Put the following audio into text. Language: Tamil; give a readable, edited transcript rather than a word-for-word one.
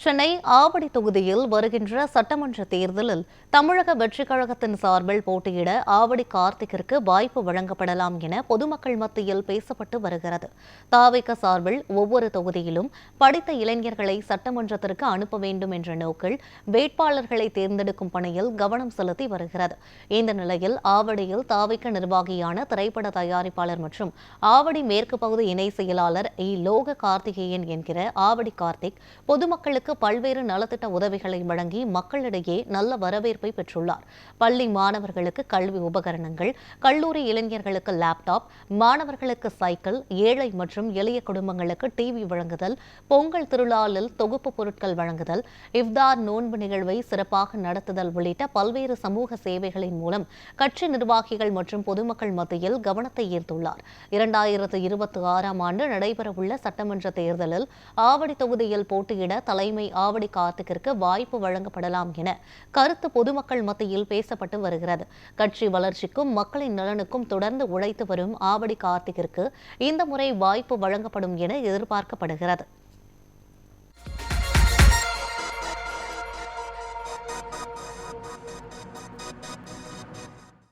சென்னை ஆவடி தொகுதியில் வருகின்ற சட்டமன்ற தேர்தலில் தமிழக வெற்றிக் கழகத்தின் சார்பில் போட்டியிட ஆவடி கார்த்திக்கிற்கு வாய்ப்பு வழங்கப்படலாம் என பொதுமக்கள் மத்தியில் பேசப்பட்டு வருகிறது. தாவேக சார்பில் ஒவ்வொரு தொகுதியிலும் படித்த இளைஞர்களை சட்டமன்றத்திற்கு அனுப்ப வேண்டும் என்ற நோக்கில் வேட்பாளர்களை தேர்ந்தெடுக்கும் பணியில் கவனம் செலுத்தி வருகிறது. இந்த நிலையில் ஆவடியில் தாவேக நிர்வாகியான திரைப்பட தயாரிப்பாளர் மற்றும் ஆவடி மேற்கு பகுதி இணை செயலாளர் லோக கார்த்திகேயன் என்கிற ஆவடி கார்த்திக் பொதுமக்களுக்கு பல்வேறு நலத்திட்ட உதவிகளை வழங்கி மக்களிடையே நல்ல வரவேற்பை பெற்றுள்ளார். பள்ளி மாணவர்களுக்கு கல்வி உபகரணங்கள், கல்லூரி இளைஞர்களுக்கு லேப்டாப், மாணவர்களுக்கு சைக்கிள், ஏழை மற்றும் எளிய குடும்பங்களுக்கு டிவி வழங்குதல், பொங்கல் திருநாளில் தொகுப்பு பொருட்கள் வழங்குதல், இஃப்தார் நோன்பு நிகழ்வை சிறப்பாக நடத்துதல் உள்ளிட்ட பல்வேறு சமூக சேவைகளின் மூலம் கட்சி நிர்வாகிகள் மற்றும் பொதுமக்கள் மத்தியில் கவனத்தை ஈர்த்துள்ளார். 2026ஆம் ஆண்டு நடைபெறவுள்ள சட்டமன்ற தேர்தலில் ஆவடி தொகுதியில் போட்டியிட தலைமை ஆவடி கார்த்திக்கிற்கு வாய்ப்பு வழங்கப்படலாம் என கருத்து பொதுமக்கள் மத்தியில் பேசப்பட்டு வருகிறது. கட்சி வளர்ச்சிக்கும் மக்களின் நலனுக்கும் தொடர்ந்து உழைத்து வரும் ஆவடி கார்த்திக்கிற்கு இந்த முறை வாய்ப்பு வழங்கப்படும் என எதிர்பார்க்கப்படுகிறது.